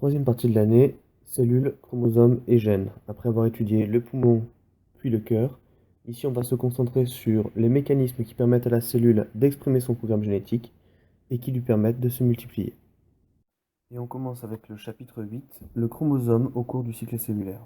Troisième partie de l'année, cellules, chromosomes et gènes. Après avoir étudié le poumon puis le cœur, ici on va se concentrer sur les mécanismes qui permettent à la cellule d'exprimer son programme génétique et qui lui permettent de se multiplier. Et on commence avec le chapitre 8, le chromosome au cours du cycle cellulaire.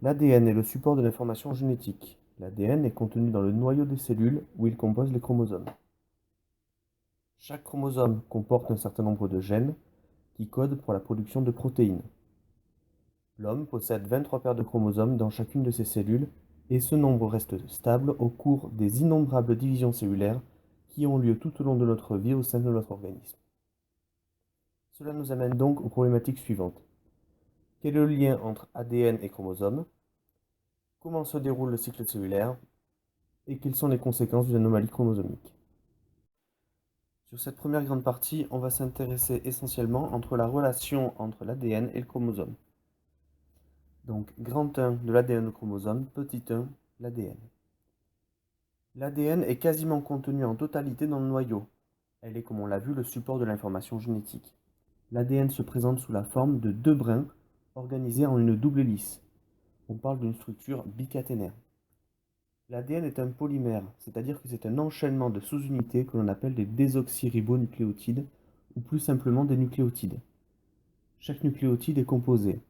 L'ADN est le support de l'information génétique. L'ADN est contenu dans le noyau des cellules où il compose les chromosomes. Chaque chromosome comporte un certain nombre de gènes qui codent pour la production de protéines. L'homme possède 23 paires de chromosomes dans chacune de ses cellules et ce nombre reste stable au cours des innombrables divisions cellulaires qui ont lieu tout au long de notre vie au sein de notre organisme. Cela nous amène donc aux problématiques suivantes. Quel est le lien entre ADN et chromosomes? Comment se déroule le cycle cellulaire? Et quelles sont les conséquences d'une anomalie chromosomique? Sur cette première grande partie, on va s'intéresser essentiellement entre la relation entre l'ADN et le chromosome. Donc, grand 1 de l'ADN au chromosome, petit 1, l'ADN. L'ADN est quasiment contenu en totalité dans le noyau. Elle est, comme on l'a vu, le support de l'information génétique. L'ADN se présente sous la forme de deux brins organisés en une double hélice. On parle d'une structure bicaténaire. L'ADN est un polymère, c'est-à-dire que c'est un enchaînement de sous-unités que l'on appelle des désoxyribonucléotides, ou plus simplement des nucléotides. Chaque nucléotide est composé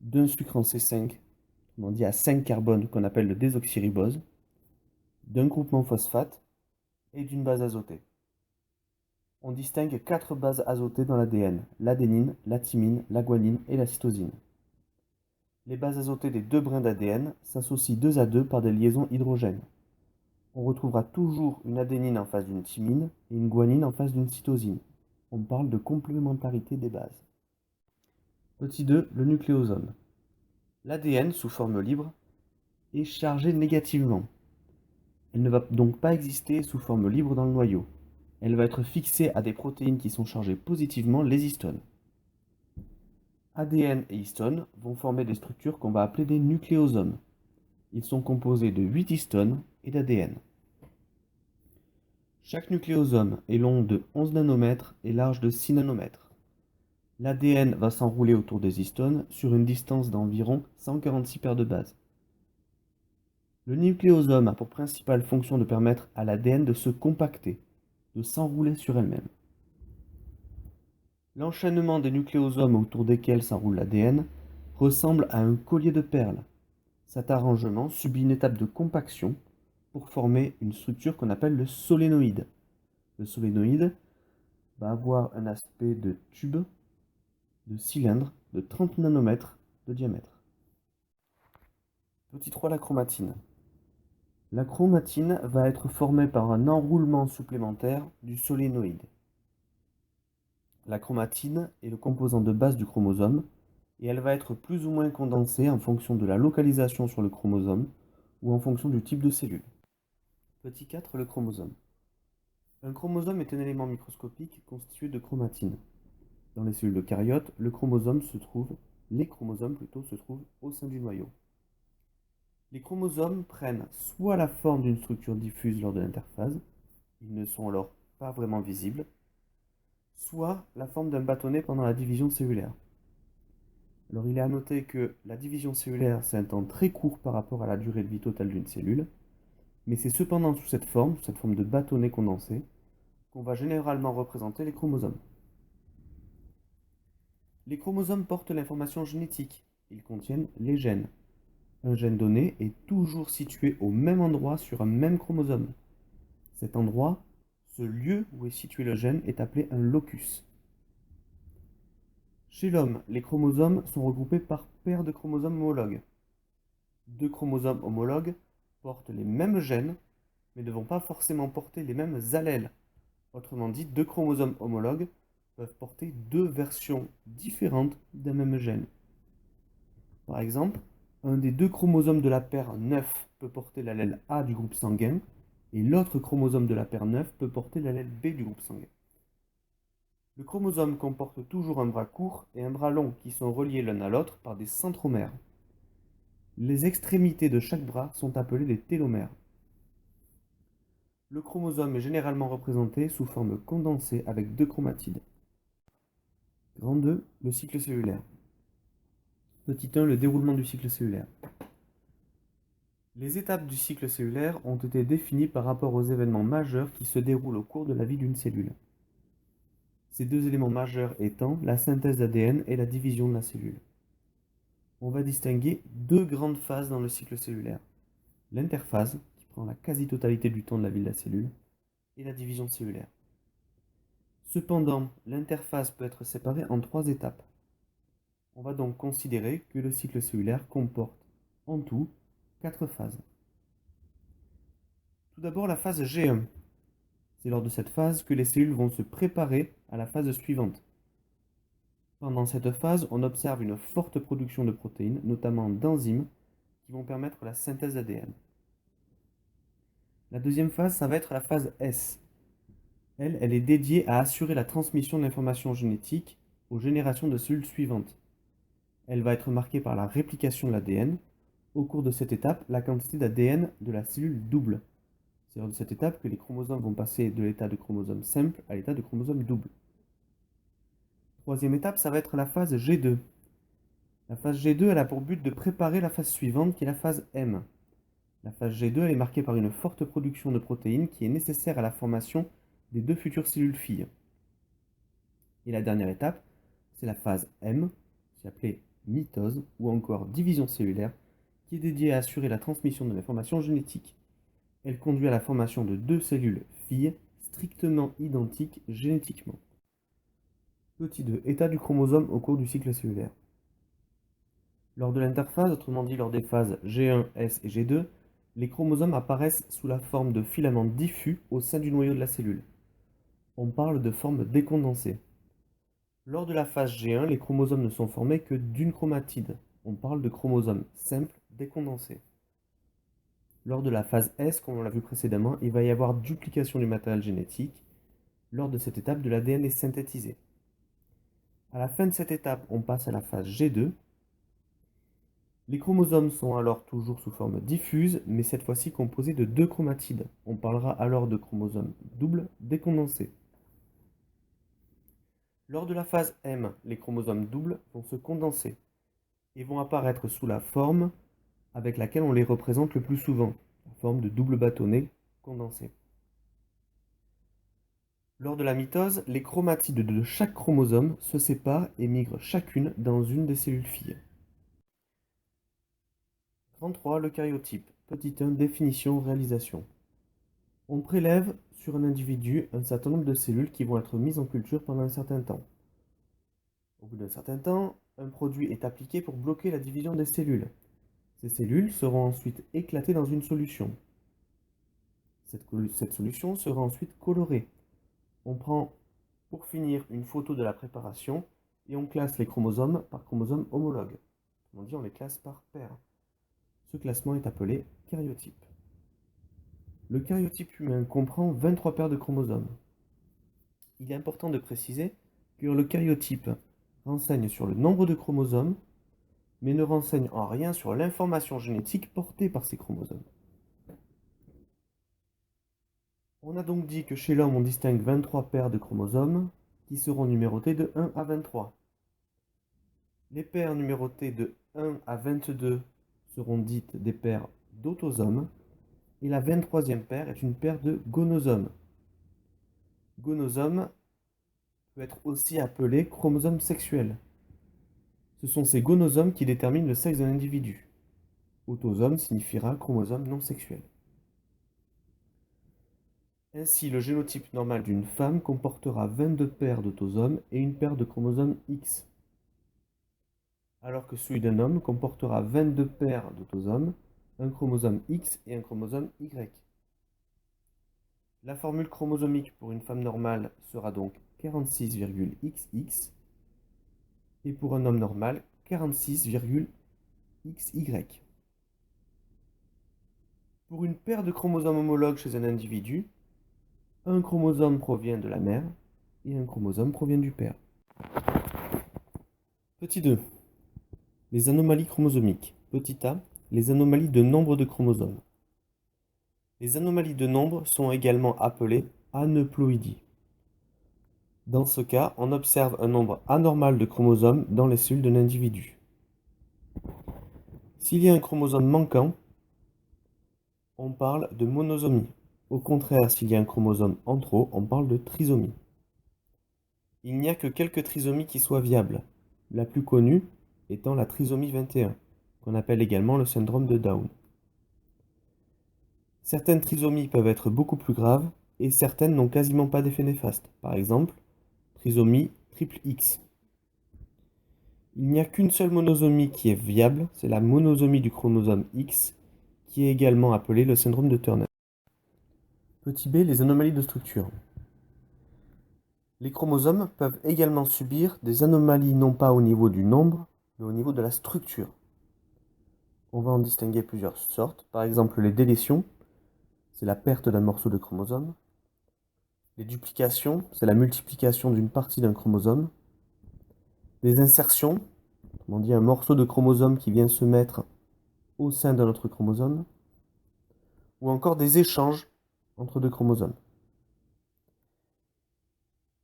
d'un sucre en C5, on dit à 5 carbones qu'on appelle le désoxyribose, d'un groupement phosphate et d'une base azotée. On distingue 4 bases azotées dans l'ADN, l'adénine, la thymine, la guanine et la cytosine. Les bases azotées des deux brins d'ADN s'associent 2 à 2 par des liaisons hydrogènes. On retrouvera toujours une adénine en face d'une thymine et une guanine en face d'une cytosine. On parle de complémentarité des bases. Petit 2, le nucléosome. L'ADN, sous forme libre, est chargé négativement. Elle ne va donc pas exister sous forme libre dans le noyau. Elle va être fixée à des protéines qui sont chargées positivement, les histones. ADN et histones vont former des structures qu'on va appeler des nucléosomes. Ils sont composés de 8 histones et d'ADN. Chaque nucléosome est long de 11 nanomètres et large de 6 nanomètres. L'ADN va s'enrouler autour des histones sur une distance d'environ 146 paires de bases. Le nucléosome a pour principale fonction de permettre à l'ADN de se compacter, de s'enrouler sur elle-même. L'enchaînement des nucléosomes autour desquels s'enroule l'ADN ressemble à un collier de perles. Cet arrangement subit une étape de compaction pour former une structure qu'on appelle le solénoïde. Le solénoïde va avoir un aspect de tube, de cylindre de 30 nanomètres de diamètre. Petit 3, la chromatine. La chromatine va être formée par un enroulement supplémentaire du solénoïde. La chromatine est le composant de base du chromosome et elle va être plus ou moins condensée en fonction de la localisation sur le chromosome ou en fonction du type de cellule. Petit 4, le chromosome. Un chromosome est un élément microscopique constitué de chromatine. Dans les cellules eucaryotes, les chromosomes se trouvent au sein du noyau. Les chromosomes prennent soit la forme d'une structure diffuse lors de l'interphase, ils ne sont alors pas vraiment visibles, soit la forme d'un bâtonnet pendant la division cellulaire. Alors il est à noter que la division cellulaire, c'est un temps très court par rapport à la durée de vie totale d'une cellule, mais c'est cependant sous cette forme de bâtonnet condensé, qu'on va généralement représenter les chromosomes. Les chromosomes portent l'information génétique, ils contiennent les gènes. Un gène donné est toujours situé au même endroit sur un même chromosome. Cet endroit, ce lieu où est situé le gène, est appelé un locus. Chez l'homme, les chromosomes sont regroupés par paires de chromosomes homologues. Deux chromosomes homologues portent les mêmes gènes, mais ne vont pas forcément porter les mêmes allèles. Autrement dit, deux chromosomes homologues peuvent porter deux versions différentes d'un même gène. Par exemple, un des deux chromosomes de la paire 9 peut porter l'allèle A du groupe sanguin, et l'autre chromosome de la paire 9 peut porter l'allèle B du groupe sanguin. Le chromosome comporte toujours un bras court et un bras long qui sont reliés l'un à l'autre par des centromères. Les extrémités de chaque bras sont appelées des télomères. Le chromosome est généralement représenté sous forme condensée avec deux chromatides. Grand 2, le cycle cellulaire. Petit 1, le déroulement du cycle cellulaire. Les étapes du cycle cellulaire ont été définies par rapport aux événements majeurs qui se déroulent au cours de la vie d'une cellule. Ces deux éléments majeurs étant la synthèse d'ADN et la division de la cellule. On va distinguer deux grandes phases dans le cycle cellulaire. L'interphase, qui prend la quasi-totalité du temps de la vie de la cellule, et la division cellulaire. Cependant, l'interphase peut être séparée en trois étapes. On va donc considérer que le cycle cellulaire comporte, en tout, 4 phases. Tout d'abord, la phase G1. C'est lors de cette phase que les cellules vont se préparer à la phase suivante. Pendant cette phase, on observe une forte production de protéines, notamment d'enzymes, qui vont permettre la synthèse d'ADN. La deuxième phase, ça va être la phase S. Elle est dédiée à assurer la transmission de l'information génétique aux générations de cellules suivantes. Elle va être marquée par la réplication de l'ADN. Au cours de cette étape, la quantité d'ADN de la cellule double. C'est lors de cette étape que les chromosomes vont passer de l'état de chromosome simple à l'état de chromosome double. Troisième étape, ça va être la phase G2. La phase G2, elle a pour but de préparer la phase suivante qui est la phase M. La phase G2, elle est marquée par une forte production de protéines qui est nécessaire à la formation des deux futures cellules filles. Et la dernière étape, c'est la phase M, qui est appelée mitose ou encore division cellulaire, qui est dédiée à assurer la transmission de l'information génétique. Elle conduit à la formation de deux cellules filles strictement identiques génétiquement. Petit 2. État du chromosome au cours du cycle cellulaire. Lors de l'interphase, autrement dit lors des phases G1, S et G2, les chromosomes apparaissent sous la forme de filaments diffus au sein du noyau de la cellule. On parle de forme décondensée. Lors de la phase G1, les chromosomes ne sont formés que d'une chromatide. On parle de chromosomes simples décondensés. Lors de la phase S, comme on l'a vu précédemment, il va y avoir duplication du matériel génétique. Lors de cette étape, de l'ADN est synthétisé. À la fin de cette étape, on passe à la phase G2. Les chromosomes sont alors toujours sous forme diffuse, mais cette fois-ci composés de deux chromatides. On parlera alors de chromosomes doubles décondensés. Lors de la phase M, les chromosomes doubles vont se condenser et vont apparaître sous la forme avec laquelle on les représente le plus souvent, la forme de double bâtonnet condensé. Lors de la mitose, les chromatides de chaque chromosome se séparent et migrent chacune dans une des cellules filles. 33. Le karyotype. Petit 1. Définition, réalisation. On prélève sur un individu un certain nombre de cellules qui vont être mises en culture pendant un certain temps. Au bout d'un certain temps, un produit est appliqué pour bloquer la division des cellules. Ces cellules seront ensuite éclatées dans une solution. Cette solution sera ensuite colorée. On prend pour finir une photo de la préparation et on classe les chromosomes par chromosomes homologues. On dit on les classe par paire. Ce classement est appelé karyotype. Le karyotype humain comprend 23 paires de chromosomes. Il est important de préciser que le karyotype renseigne sur le nombre de chromosomes, mais ne renseigne en rien sur l'information génétique portée par ces chromosomes. On a donc dit que chez l'homme, on distingue 23 paires de chromosomes qui seront numérotées de 1 à 23. Les paires numérotées de 1 à 22 seront dites des paires d'autosomes, et la 23e paire est une paire de gonosomes. Gonosome peut être aussi appelé chromosome sexuel. Ce sont ces gonosomes qui déterminent le sexe d'un individu. Autosome signifiera chromosome non sexuel. Ainsi, le génotype normal d'une femme comportera 22 paires d'autosomes et une paire de chromosomes X, alors que celui d'un homme comportera 22 paires d'autosomes, un chromosome X et un chromosome Y. La formule chromosomique pour une femme normale sera donc 46,XX et pour un homme normal 46,YY. XY. Pour une paire de chromosomes homologues chez un individu, un chromosome provient de la mère et un chromosome provient du père. Petit 2. Les anomalies chromosomiques. Petit a. Les anomalies de nombre de chromosomes. Les anomalies de nombre sont également appelées aneuploïdies. Dans ce cas, on observe un nombre anormal de chromosomes dans les cellules d'un individu. S'il y a un chromosome manquant, on parle de monosomie. Au contraire, s'il y a un chromosome en trop, on parle de trisomie. Il n'y a que quelques trisomies qui soient viables, la plus connue étant la trisomie 21, qu'on appelle également le syndrome de Down. Certaines trisomies peuvent être beaucoup plus graves et certaines n'ont quasiment pas d'effet néfaste. Par exemple, trisomie triple X. Il n'y a qu'une seule monosomie qui est viable, c'est la monosomie du chromosome X, qui est également appelée le syndrome de Turner. Petit b, les anomalies de structure. Les chromosomes peuvent également subir des anomalies non pas au niveau du nombre, mais au niveau de la structure. On va en distinguer plusieurs sortes, par exemple les délétions, c'est la perte d'un morceau de chromosome. Les duplications, c'est la multiplication d'une partie d'un chromosome. Les insertions, on dit un morceau de chromosome qui vient se mettre au sein d'un autre chromosome. Ou encore des échanges entre deux chromosomes.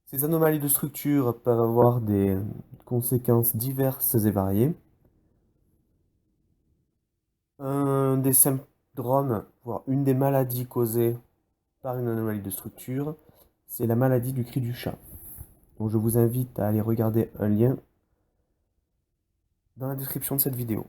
Ces anomalies de structure peuvent avoir des conséquences diverses et variées. Un des syndromes, voire une des maladies causées par une anomalie de structure, c'est la maladie du cri du chat. Donc je vous invite à aller regarder un lien dans la description de cette vidéo.